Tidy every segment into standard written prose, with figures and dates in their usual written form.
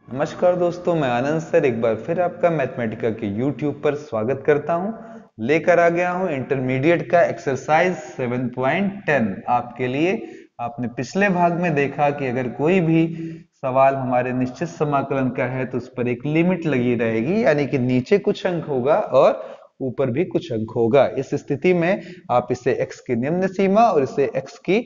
नमस्कार दोस्तों, मैं आनंद सर एक बार फिर आपका मैथमेटिका के YouTube पर स्वागत करता हूं। लेकर आ गया हूं इंटरमीडिएट का एक्सरसाइज 7.10 आपके लिए। आपने पिछले भाग में देखा कि अगर कोई भी सवाल हमारे निश्चित समाकलन का है तो उस पर एक लिमिट लगी रहेगी, यानी कि नीचे कुछ अंक होगा और ऊपर भी कुछ अंक होगा। इस स्थिति में आप इसे x की निम्न सीमा और इसे x की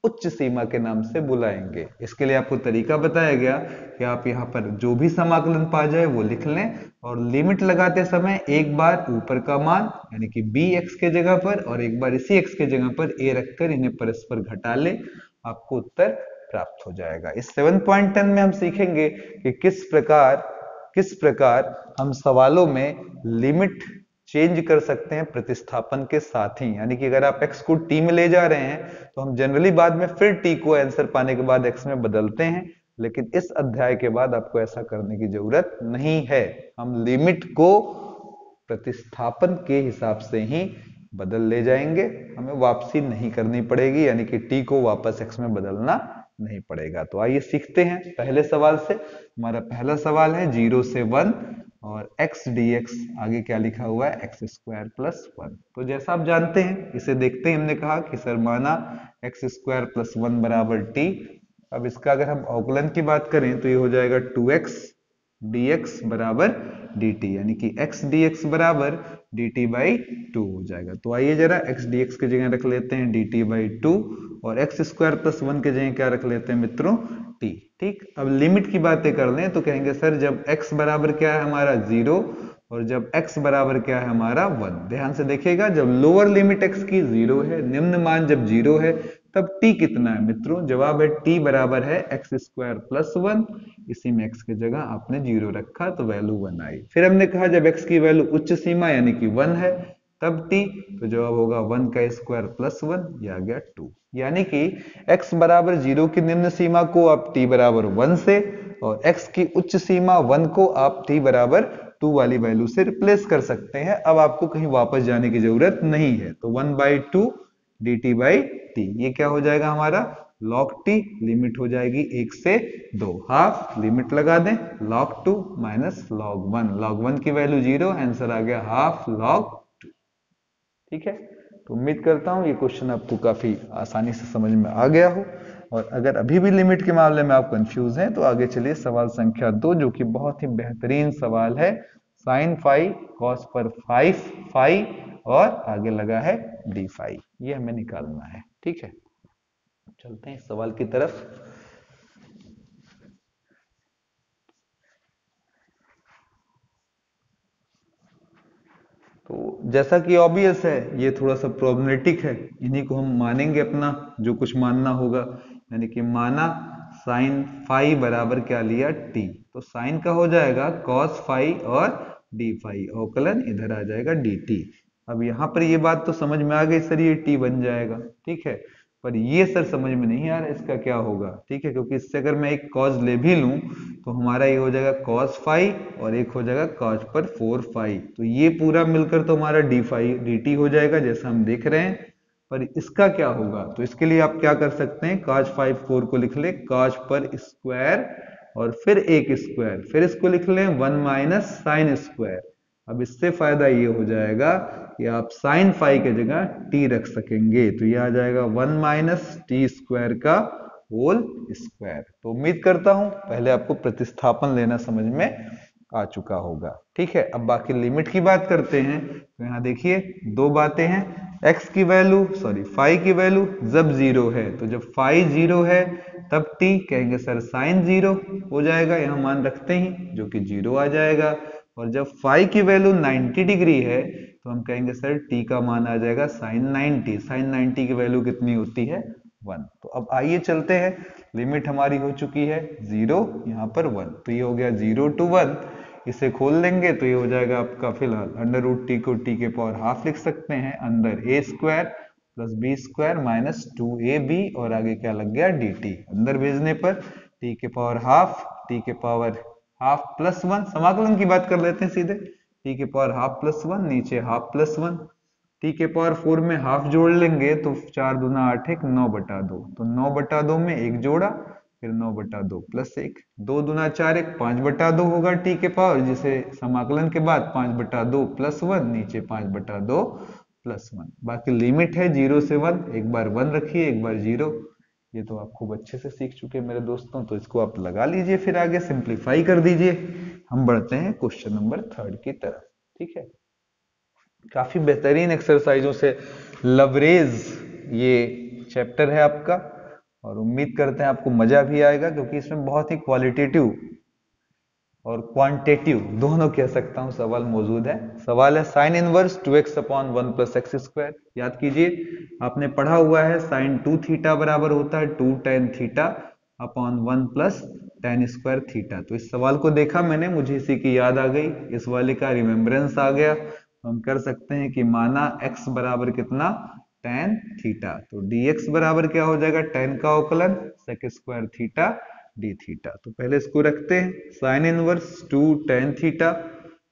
उच्च सीमा के नाम से बुलाएंगे। इसके लिए आपको तरीका बताया गया कि आप यहाँ पर जो भी समाकलन पा जाए वो लिख लें और लिमिट लगाते समय एक बार ऊपर का मान यानी कि बी एक्स के जगह पर और एक बार इसी एक्स के जगह पर ए रखकर इन्हें परस्पर घटा ले, आपको उत्तर प्राप्त हो जाएगा। इस 7.10 में हम सीखेंगे कि किस प्रकार हम सवालों में लिमिट चेंज कर सकते हैं प्रतिस्थापन के साथ ही। यानी कि अगर आप x को t में ले जा रहे हैं तो हम जनरली बाद में फिर t को आंसर पाने के बाद x में बदलते हैं, लेकिन इस अध्याय के बाद आपको ऐसा करने की जरूरत नहीं है। हम लिमिट को प्रतिस्थापन के हिसाब से ही बदल ले जाएंगे, हमें वापसी नहीं करनी पड़ेगी, यानी कि t को वापस x में बदलना नहीं पड़ेगा। तो आइए सीखते हैं पहले सवाल से। हमारा पहला सवाल है 0 से 1 और x dx, आगे क्या लिखा हुआ है एक्स स्क्वायर प्लस 1। तो जैसा आप जानते हैं इसे देखते ही हमने कहा कि सर माना एक्स स्क्वायर प्लस 1 बराबर t। अब इसका अगर हम अवकलन की बात करें तो ये हो जाएगा 2x dx बराबर dt, यानी कि x dx बराबर dt बाई 2 हो जाएगा। तो आइए जरा x dx की जगह रख लेते हैं dt बाई 2 और एक्स स्क्वायर प्लस 1 की जगह क्या रख लेते हैं मित्रों, t। ठीक, अब लिमिट की बातें कर लें तो कहेंगे सर जब x बराबर क्या है हमारा 0 और जब x बराबर क्या है हमारा 1। ध्यान से देखिएगा, जब लोअर लिमिट x की 0 है, निम्न मान जब 0 है, तब t कितना है मित्रों, जवाब है t बराबर है एक्स स्क्वायर प्लस 1। इसी में x की जगह आपने 0 रखा तो वैल्यू 1 आई। फिर हमने कहा जब x की वैल्यू उच्च सीमा यानी कि 1 है तब t, तो जवाब होगा 1 का स्क्वायर प्लस 1, यह आ गया 2। यानी कि x बराबर 0 की निम्न सीमा को आप t बराबर 1 से और x की उच्च सीमा 1 को आप t बराबर 2 वाली वैल्यू से रिप्लेस कर सकते हैं। अब आपको कहीं वापस जाने की जरूरत नहीं है। तो 1 बाई 2 dt बाई t, ये क्या हो जाएगा हमारा log t, लिमिट हो जाएगी 1 से 2, हाफ लिमिट लगा दें log 2 माइनस log 1, log 1 की वैल्यू 0, आंसर आ गया हाफ log 2। ठीक है, तो उम्मीद करता हूं ये क्वेश्चन आपको काफी आसानी से समझ में आ गया हो। और अगर अभी भी लिमिट के मामले में आप कंफ्यूज हैं तो आगे चलिए सवाल संख्या 2, जो कि बहुत ही बेहतरीन सवाल है। साइन फाई कॉस पर 5 फाई और आगे लगा है डी फाई, ये हमें निकालना है। ठीक है, चलते हैं इस सवाल की तरफ। तो जैसा कि ऑब्वियस है ये थोड़ा सा प्रॉब्लमेटिक है, इन्हीं को हम मानेंगे अपना जो कुछ मानना होगा। यानी कि माना साइन फाई बराबर क्या लिया टी, तो साइन का हो जाएगा कॉस फाई और डी फाई, अवकलन इधर आ जाएगा डी टी। अब यहाँ पर ये बात तो समझ में आ गई सर ये टी बन जाएगा, ठीक है, पर ये सर समझ में नहीं आ रहा इसका क्या होगा। ठीक है, क्योंकि इससे अगर मैं एक कॉज ले भी लूं तो हमारा ये हो जाएगा कॉस फाई और एक हो जाएगा कॉज पर 4 फाई, तो ये पूरा मिलकर तो हमारा डी फाई डी टी हो जाएगा जैसा हम देख रहे हैं। पर इसका क्या होगा, तो इसके लिए आप क्या कर सकते हैं, कॉज 5 4 को लिख ले कॉज पर स्क्वायर और फिर एक स्क्वायर, फिर इसको लिख लें 1 माइनस साइन स्क्वायर। अब इससे फायदा ये हो जाएगा कि आप साइन फाई की जगह टी रख सकेंगे, तो ये आ जाएगा 1 माइनस टी स्क्वायर का होल स्क्वायर। तो उम्मीद करता हूं पहले आपको प्रतिस्थापन लेना समझ में आ चुका होगा। ठीक है, अब बाकी लिमिट की बात करते हैं। तो यहां देखिए दो बातें हैं, x की वैल्यू फाई की वैल्यू जब 0 है, तो जब फाई 0 है तब t कहेंगे सर साइन 0 हो जाएगा, यहां मान रखते ही जो कि 0 आ जाएगा। और जब फाई की वैल्यू 90 डिग्री है तो हम कहेंगे सर t का मान आ जाएगा साइन 90, साइन 90 की वैल्यू कितनी होती है 1। तो अब आइए चलते हैं, लिमिट हमारी हो चुकी है 0 यहाँ पर 1, तो ये हो गया 0 to 1। इसे खोल देंगे तो ये हो जाएगा आपका, फिलहाल अंडर रूट टी को टी के पावर हाफ लिख सकते हैं, अंदर a square plus b square minus 2ab और आगे क्या लग गया डी टी, अंदर भेजने पर टी के पावर हाफ, टी के पावर हाफ प्लस 1, समाकलन की बात कर लेते हैं सीधे, टी के पावर हाफ प्लस 1, नीचे हाफ प्लस 1, टी के पावर 4 में हाफ जोड़ लेंगे तो 4 दूना 8 1 9 बटा 2, तो 9 बटा 2 में एक जोड़ा, फिर 9/2 प्लस 1, 2 दूना 4, 1 5/2 होगा टी के पावर, जिसे समाकलन के बाद 5/2 प्लस 1, नीचे 5/2 प्लस 1। बाकी लिमिट है 0 से 1, एक बार 1 रखिए एक बार 0। ये तो आप खूब अच्छे से सीख चुके हैं मेरे दोस्तों, तो इसको आप लगा लीजिए, फिर आगे सिंप्लीफाई कर दीजिए। हम बढ़ते हैं क्वेश्चन नंबर 3 की तरफ। ठीक है, काफी बेहतरीन एक्सरसाइजों से लवरेज ये चैप्टर है आपका, और उम्मीद करते हैं आपको मजा भी आएगा, क्योंकि इसमें बहुत ही क्वालिटेटिव और क्वांटिटेटिव दोनों कह सकता हूं सवाल मौजूद है। सवाल है sine inverse 2x upon 1 plus x square. याद कीजिए, आपने पढ़ा हुआ है साइन 2 थीटा बराबर होता है 2 tan theta upon 1 plus tan square theta. तो इस सवाल को देखा मैंने, मुझे इसी की याद आ गई, इस वाले का रिमेम्बरेंस आ गया। तो हम कर सकते हैं कि माना x बराबर कितना, tan थीटा, तो dx बराबर क्या हो जाएगा, tan का अवकलन sec square theta d theta. तो पहले इसको रखते हैं, साइन इनवर्स 2 tan थीटा,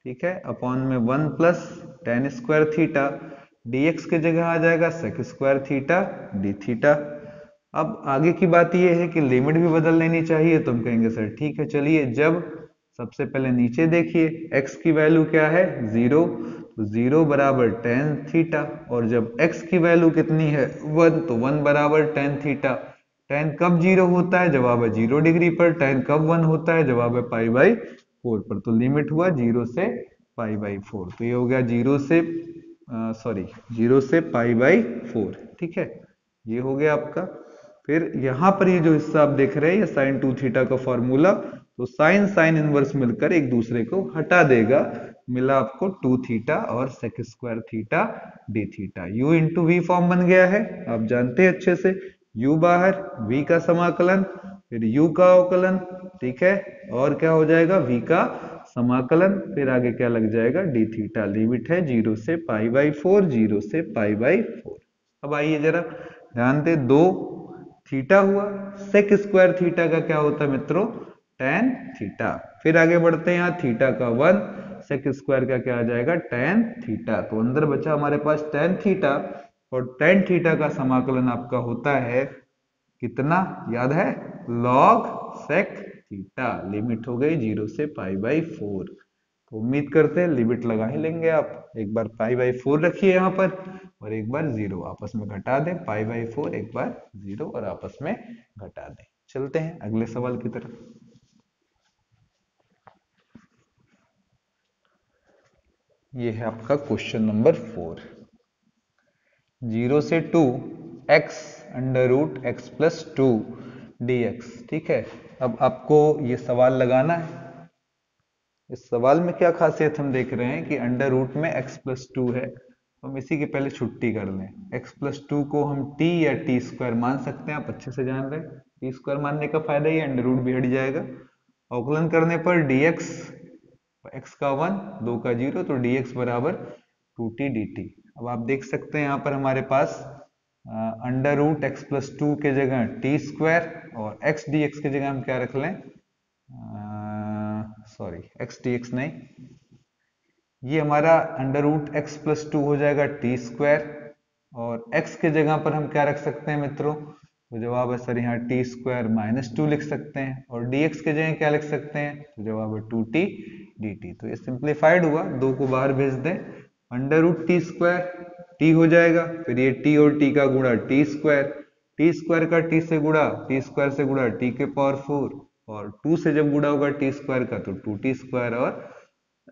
ठीक है, अपॉन में 1 plus tan square theta, dx के जगह आ जाएगा sec square theta d theta. अब आगे की बात यह है कि लिमिट भी बदल लेनी चाहिए, तो हम कहेंगे सर ठीक है चलिए, जब सबसे पहले नीचे देखिए x की वैल्यू क्या है 0, तो 0 बराबर tan थीटा, और जब x की वैल्यू कितनी है 1, तो 1 बराबर tan थीटा। tan कब 0 होता है, जवाब है 0 डिग्री पर। tan कब 1 होता है, जवाब है π/4 पर। तो लिमिट हुआ 0 से π/4, तो ये हो गया 0 से 0 से π/4। ठीक है, ये हो गया आपका। फिर यहां पर ये जो हिस्सा आप देख रहे हैं, ये साइन 2 थीटा का फॉर्मूला, तो साइन इनवर्स मिलकर एक दूसरे को हटा देगा, मिला आपको 2 थीटा और sec square theta d theta. u into v form बन गया है, आप जानते हैं अच्छे से, u बाहर, v का समाकलन, फिर u का अवकलन, ठीक है, और क्या हो जाएगा v का समाकलन, फिर आगे क्या लग जाएगा डी थीटा। लिमिट है 0 से π/4, 0 से π/4। अब आइए जरा ध्यान दे, 2 थीटा हुआ, सेक स्क्वायर थीटा का क्या होता है मित्रों, tan थीटा। फिर आगे बढ़ते हैं, यहाँ थीटा का 1, सेक स्क्वायर का क्या आ जाएगा tan थीटा। तो अंदर बचा हमारे पास tan थीटा, और tan थीटा का समाकलन आपका होता है कितना, याद है, log sec थीटा। लिमिट हो गई 0 से π/4। तो उम्मीद करते हैं लिमिट लगा ही लेंगे आप। एक बार π/4 रखिए यहाँ पर, और एक बार 0 आपस में घटा दें, π/4 एक बार 0 और आपस में घटा दें। चलते हैं अगले सवाल की तरफ। ये है आपका क्वेश्चन नंबर 4। 0 से 2 x under root x plus 2 dx। ठीक है, अब आपको ये सवाल लगाना है। इस सवाल में क्या खासियत हम देख रहे हैं कि अंडर रूट में x प्लस 2 है, तो हम इसी की पहले छुट्टी कर लें। x प्लस 2 को हम t या t स्क्वायर मान सकते हैं, आप अच्छे से जान रहे हैं। t स्क्वायर मानने का फायदा ही अंडर रूट भी हट जाएगा। अवकलन करने पर dx, x का 1 2 का 0, तो dx बराबर 2t dt। अब आप देख सकते हैं यहाँ पर हमारे पास अंडर रूट एक्स प्लस 2 के जगह टी स्क्वायर, और x dx की जगह हम क्या रख लें, सॉरी x dx नहीं, ये हमारा अंडर रूट एक्स प्लस 2 हो जाएगा टी स्क्वायर, और x के जगह पर हम क्या रख सकते हैं मित्रों, तो जवाब है सर यहाँ टी स्क्वायर माइनस 2 लिख सकते हैं, और dx के जगह क्या लिख सकते हैं, तो जवाब है 2t dt। तो ये सिंप्लीफाइड हुआ, 2 को बाहर भेज दें, under root t square t हो जाएगा, फिर ये t और t का गुणा टी स्क्वायर का t से गुणा, टी स्क्वायर से गुणा t के पावर 4, और 2 से जब गुणा होगा टी स्क्वायर का तो 2t स्क्वायर और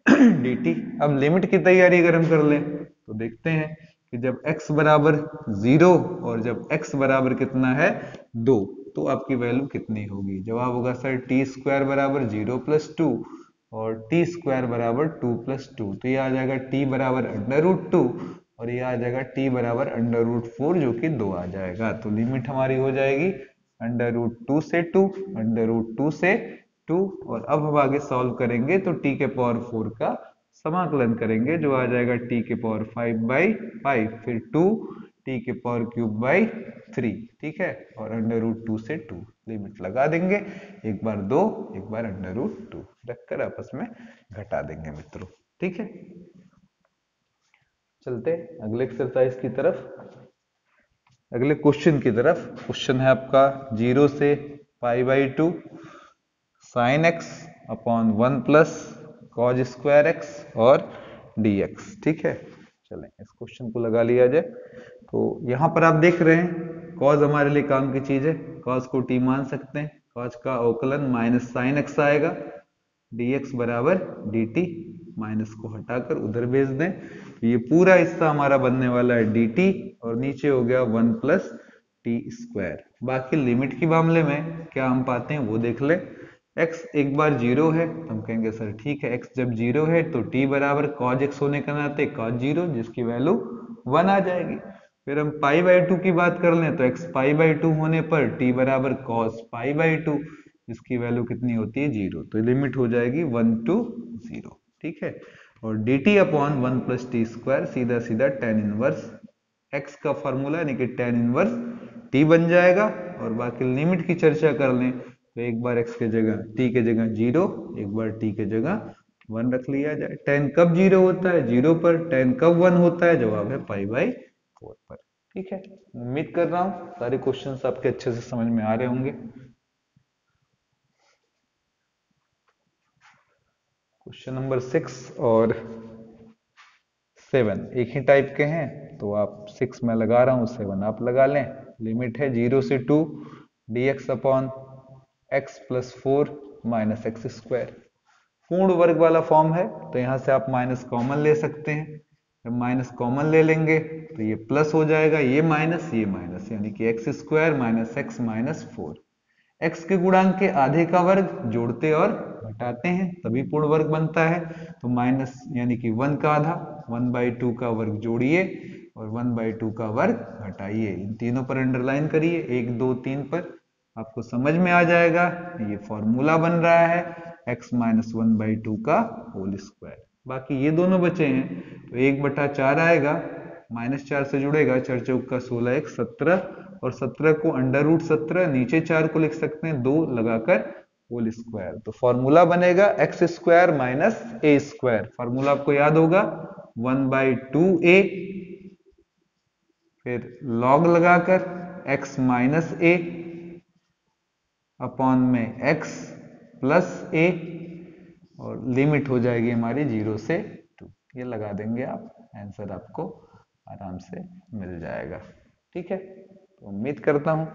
dt। अब लिमिट की तैयारी अगर हम कर लें, तो देखते हैं कि जब x बराबर 0 और जब x बराबर कितना है 2, तो आपकी वैल्यू कितनी होगी। जवाब होगा सर टी स्क्वायर बराबर 0 प्लस 2 और टी स्क्वायर बराबर 2 प्लस 2, तो ये आ जाएगा t बराबर अंडर रूट 2, और ये आ जाएगा t बराबर अंडर रूट 4, जो कि 2 आ जाएगा। तो लिमिट हमारी हो जाएगी अंडर रूट 2 से 2, अंडर रूट 2 से 2, और अब हम आगे सॉल्व करेंगे तो t के पावर 4 का समाकलन करेंगे, जो आ जाएगा t के पावर 5/5, फिर 2 t के पावर क्यूब बाई 3। ठीक है, और अंडर रूट 2 से 2 लिमिट लगा देंगे, एक बार 2 एक बार अंडर रूट 2 रखकर आपस में घटा देंगे मित्रों। ठीक है, चलते अगले एक्सरसाइज की तरफ, अगले क्वेश्चन की तरफ। क्वेश्चन है आपका 0 से pi by two sine x upon 1 plus cos square x और डी एक्स। ठीक है, चलें इस क्वेश्चन को लगा लिया जाए। तो यहाँ पर आप देख रहे हैं कॉज हमारे लिए काम की चीज है, कॉज को टी मान सकते हैं, कॉज का अवकलन माइनस साइन एक्स आएगा, dx बराबर dt, माइनस को हटाकर उधर भेज दें, ये पूरा हिस्सा हमारा बनने वाला है dt और नीचे हो गया 1 प्लस टी स्क्वायर। बाकी लिमिट के मामले में क्या हम पाते हैं वो देख ले। x एक बार जीरो है तो हम कहेंगे सर ठीक है, x जब जीरो है तो t बराबर cos x होने के नाते cos जीरो, जिसकी वैल्यू 1 आ जाएगी। फिर हम पाई बाई टू की बात कर लें तो x पाई बाई टू होने पर t बराबर cos पाई बाई टू, जिसकी वैल्यू कितनी होती है 0, तो लिमिट हो जाएगी 1 to 0। ठीक है, और dt upon 1 plus T square सीधा सीधा tan इनवर्स x का फॉर्मूला यानी कि tan इनवर्स t बन जाएगा। और बाकी लिमिट की चर्चा कर लें तो एक बार x के जगह t के जगह 0, एक बार t के जगह 1 रख लिया जाए। tan कब 0 होता है 0 पर, tan कब 1 होता है, जवाब है पाई बाई 4 पर। ठीक है, उम्मीद कर रहा हूं सारे क्वेश्चंस आपके अच्छे से समझ में आ रहे होंगे। क्वेश्चन नंबर 6 और 7 एक ही टाइप के हैं, तो आप 6 में लगा रहा हूं, 7 आप लगा लें। लिमिट है 0 से 2 dx upon x plus 4 minus x square. पूर्ण वर्ग वाला फॉर्म है तो यहां से आप माइनस कॉमन ले सकते हैं, जब माइनस कॉमन ले लेंगे तो ये प्लस हो जाएगा, ये माइनस यानी कि x square minus x minus 4। x के गुणांक के आधे का वर्ग जोड़ते और घटाते हैं तभी पूर्ण वर्ग बनता है, तो माइनस यानी कि 1 का आधा, 1/2 का वर्ग जोड़िए और 1/2 का वर्ग घटाइए, इन तीनों पर अंडरलाइन करिए 1 2 3 पर, आपको समझ में आ जाएगा ये फॉर्मूला बन रहा है x माइनस 1/2 का होल स्क्वायर। बाकी ये दोनों बचे हैं तो 1/4 आएगा, -4 से जुड़ेगा, 4 चौक का 16 1 17, और 17 को अंडर रूट 17 नीचे 4 को लिख सकते हैं 2 लगाकर होल स्क्वायर, तो फॉर्मूला बनेगा एक्स स्क्वायर माइनस ए स्क्वायर। फॉर्मूला आपको याद होगा 1/2a, फिर लॉग लगाकर x माइनस ए अपॉन में x प्लस ए, और लिमिट हो जाएगी हमारी 0 से 2, ये लगा देंगे आप, आंसर आपको आराम से मिल जाएगा। ठीक है, तो उम्मीद करता हूं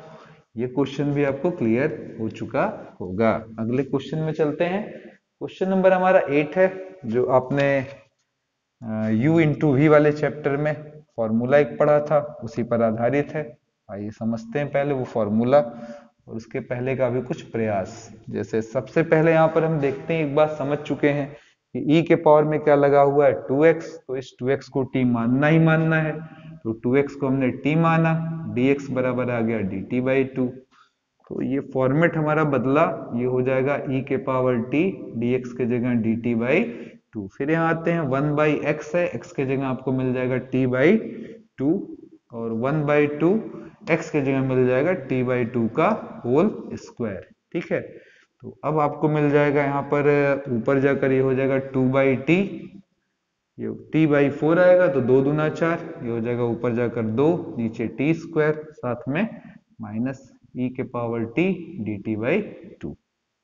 ये क्वेश्चन भी आपको क्लियर हो चुका होगा। अगले क्वेश्चन में चलते हैं। क्वेश्चन नंबर हमारा 8 है, जो आपने u इंटू वी वाले चैप्टर में फॉर्मूला एक पढ़ा था उसी पर आधारित है। आइए समझते हैं पहले वो फॉर्मूला और उसके पहले का भी कुछ प्रयास। जैसे सबसे पहले यहाँ पर हम देखते हैं, एक बात समझ चुके हैं कि e के पावर में क्या लगा हुआ है 2x, तो इस 2x को t मानना ही मानना है, तो 2x को हमने t माना, dx बराबर आ गया dt/2। तो ये फॉर्मेट हमारा बदला, ये हो जाएगा e के पावर t dx के जगह dt/2। फिर यहाँ आते हैं 1/x है, x के जगह आपको मिल जाएगा t/2, और 1/2 x के जगह मिल जाएगा t/2 का होल स्क्वायर। ठीक है, तो अब आपको मिल जाएगा यहाँ पर ऊपर जाकर ये हो जाएगा 2/t, ये t/4 आएगा तो 2 दूना 4, ये हो जाएगा ऊपर जाकर 2, नीचे t स्क्वायर, साथ में माइनस e के पावर t dt/2।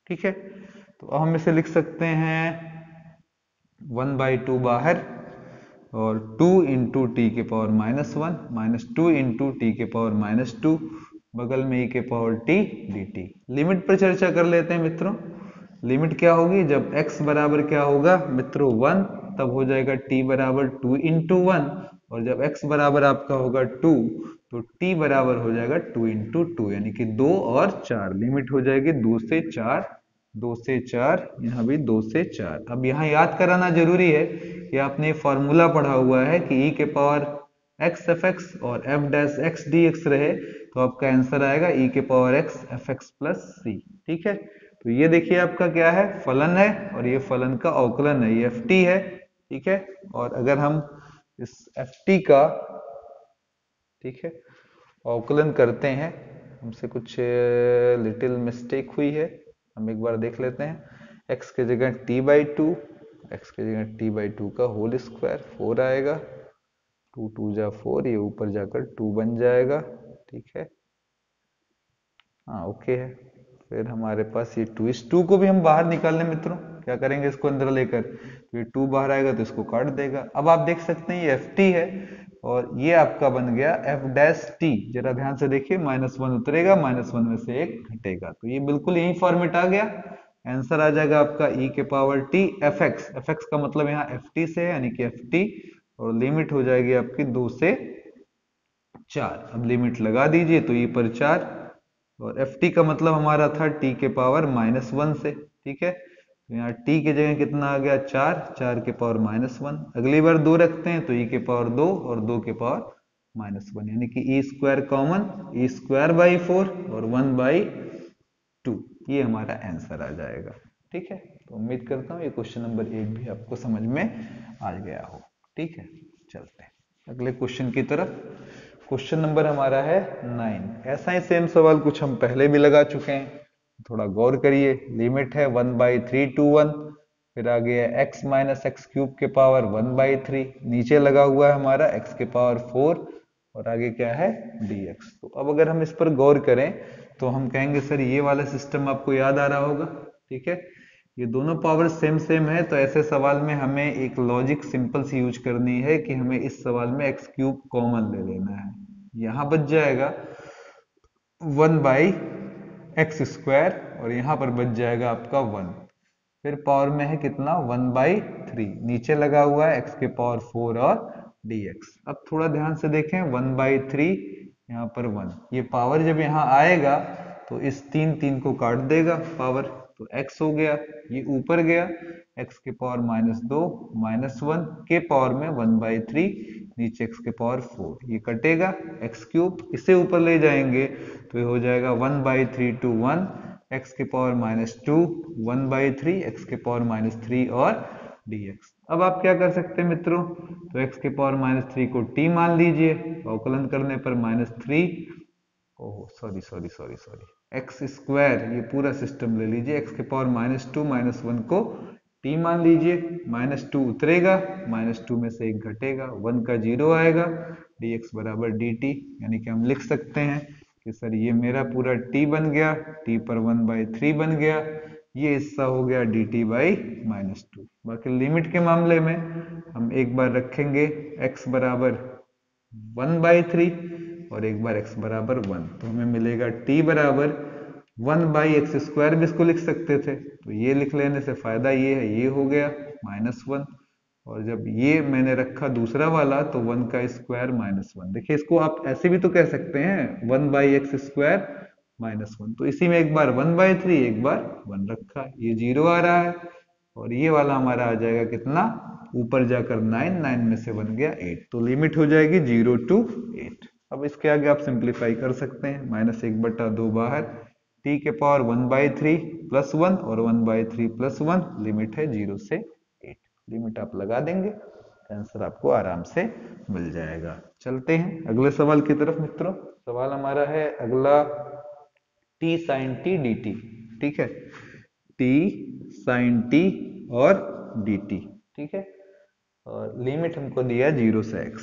ठीक है, तो अब हम इसे लिख सकते हैं 1/2 बाहर और 2 इंटू टी के पावर -1 माइनस 2 इंटू टी के पावर -2, बगल में e के पावर t dt। लिमिट पर चर्चा कर लेते हैं मित्रों। लिमिट क्या होगी, जब x बराबर क्या होगा मित्रों 1, तब हो जाएगा t बराबर 2 इंटू 1, और जब x बराबर आपका होगा 2 तो t बराबर हो जाएगा 2 इंटू 2, यानी कि 2 और 4, लिमिट हो जाएगी 2 से 4, 2 से 4, यहाँ भी 2 से 4। अब यहाँ याद कराना जरूरी है कि आपने फॉर्मूला पढ़ा हुआ है कि e के पावर x fx और f डैश x dx रहे तो आपका आंसर आएगा e के power x fx plus c। ठीक है, तो ये देखिए आपका क्या है, फलन है, और ये फलन का अवकलन है, ये ft है। ठीक है, और अगर हम इस ft का, ठीक है, अवकलन करते हैं, हमसे कुछ लिटिल मिस्टेक हुई है, हम एक बार देख लेते हैं। x के जगह t/2, x के जगह t/2 का होल स्क्वायर 4 आएगा, 2 2 जा 4, ये ऊपर जाकर 2 बन जाएगा। ठीक है, हाँ ओके है, फिर हमारे पास ये 2, इस 2 को भी हम बाहर निकालने मित्रों, क्या करेंगे इसको अंदर लेकर, तो ये 2 बाहर आएगा तो इसको काट देगा। अब आप देख सकते हैं ये ft है और ये आपका बन गया f डैश t। जरा ध्यान से देखिए, -1 उतरेगा, -1 में से 1 घटेगा, तो ये बिल्कुल यही फॉर्मेट आ गया। आंसर आ जाएगा आपका e के पावर t fx। fx का मतलब यहाँ ft से है, यानी कि ft, और लिमिट हो जाएगी आपकी 2 से 4। अब लिमिट लगा दीजिए तो e पर 4, और ft का मतलब हमारा था t के पावर -1 से, ठीक है। तो यहाँ t की जगह कितना आ गया 4, 4 के पावर -1। अगली बार 2 रखते हैं तो e के पावर 2 और 2 के पावर -1, यानी कि e square common, e square by 4 और 1/2, ये हमारा आंसर आ जाएगा, ठीक है। तो उम्मीद करता हूँ ये क्वेश्चन नंबर 1 भी आपको समझ में आ गया हो, ठीक है। चलते हैं अगले क्वेश्चन की तरफ। क्वेश्चन नंबर हमारा है 9। ऐसा ही सेम सवाल कुछ हम पहले भी लगा चुके हैं, थोड़ा गौर करिए। लिमिट है 1/3 to 1, फिर आगे है x माइनस एक्स क्यूब के पावर 1/3, नीचे लगा हुआ है हमारा x के पावर 4 और आगे क्या है dx। तो अब अगर हम इस पर गौर करें तो हम कहेंगे सर ये वाला सिस्टम आपको याद आ रहा होगा, ठीक है। ये दोनों पावर सेम सेम है, तो ऐसे सवाल में हमें एक लॉजिक सिंपल सी यूज करनी है कि हमें इस सवाल में एक्स क्यूब कॉमन ले लेना है। यहाँ बच जाएगा 1/x² और यहाँ पर बच जाएगा आपका 1। फिर पावर में है कितना 1/3, नीचे लगा हुआ है x के पावर 4 और dx। अब थोड़ा ध्यान से देखें, 1/3 यहाँ पर 1, ये पावर जब यहाँ आएगा तो इस 3 को काट देगा पावर, तो x हो गया, ये ऊपर गया x के पावर -2 -1 के पावर में 1/3, नीचे x के पावर 4, ये कटेगा x³, इसे ऊपर ले जाएंगे तो ये हो जाएगा 1/3 to 1 x के पावर -2 1/3 x के पावर -3 और dx। अब आप क्या कर सकते हैं मित्रों, तो x के पावर -3 को t मान लीजिए, अवकलन करने पर -3, ओह सॉरी x², ये पूरा सिस्टम ले लीजिए, x के पावर -2 -1 को t मान लीजिए, -2 उतरेगा, -2 में से 1 घटेगा, 1 का 0 आएगा, dx बराबर dt। यानी कि हम लिख सकते हैं कि सर ये मेरा पूरा t बन गया, t पर 1/3 बन गया, ये हिस्सा हो गया dt/-2। बाकी लिमिट के मामले में हम एक बार रखेंगे x बराबर 1/3 और एक बार x बराबर 1, तो हमें मिलेगा t बराबर 1/x² भी इसको लिख सकते थे, तो ये लिख लेने से फायदा ये है, ये हो गया -1, और जब ये मैंने रखा दूसरा वाला तो 1 का स्क्वायर -1। देखिए इसको आप ऐसे भी तो कह सकते हैं 1/x² -1, तो इसी में एक बार 1/3 एक बार 1 रखा, ये 0 आ रहा है, और ये वाला हमारा आ जाएगा कितना, ऊपर जाकर 9, 9 में से बन गया 8, तो लिमिट हो जाएगी 0 to 8। अब इसके आगे आप सिंप्लीफाई कर सकते हैं, -1/2 बाहर, t के पावर 1/3 + 1 और 1/3 + 1, लिमिट है 0 से 8। लिमिट आप लगा देंगे, आंसर आपको आराम से मिल जाएगा। चलते हैं अगले सवाल की तरफ मित्रों। सवाल हमारा है अगला t sin t dt, ठीक है, t sin t और dt, ठीक है, और लिमिट हमको दिया 0 से x,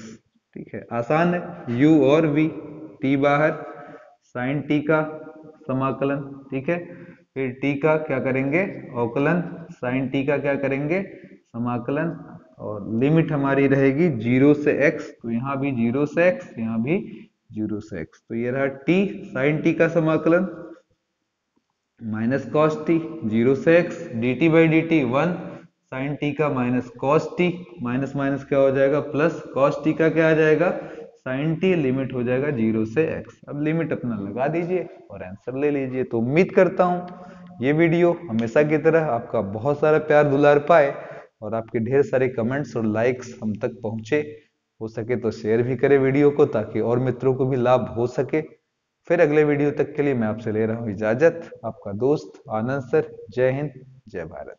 ठीक है, आसान है, u और v, t बाहर, sin t का समाकलन, ठीक है, फिर t का क्या करेंगे अवकलन, sin t का क्या करेंगे समाकलन, और लिमिट हमारी रहेगी 0 से x, तो यहाँ भी 0 से x, यहाँ भी 0 से x, तो ये रहा t sin t का समाकलन -cos t 0 से x dt/dt 1 sin t का -cos t, माइनस माइनस क्या हो जाएगा प्लस, cos t का क्या आ जाएगा sin t, लिमिट हो जाएगा 0 से x। अब लिमिट अपना लगा दीजिए और आंसर ले लीजिए। तो उम्मीद करता हूँ ये वीडियो हमेशा की तरह आपका बहुत सारा प्यार दुलार पाए और आपके ढेर सारे कमेंट्स और लाइक्स हम तक पहुंचे। हो सके तो शेयर भी करें वीडियो को, ताकि और मित्रों को भी लाभ हो सके। फिर अगले वीडियो तक के लिए मैं आपसे ले रहा हूँ इजाजत, आपका दोस्त आनंद सर। जय हिंद, जय भारत।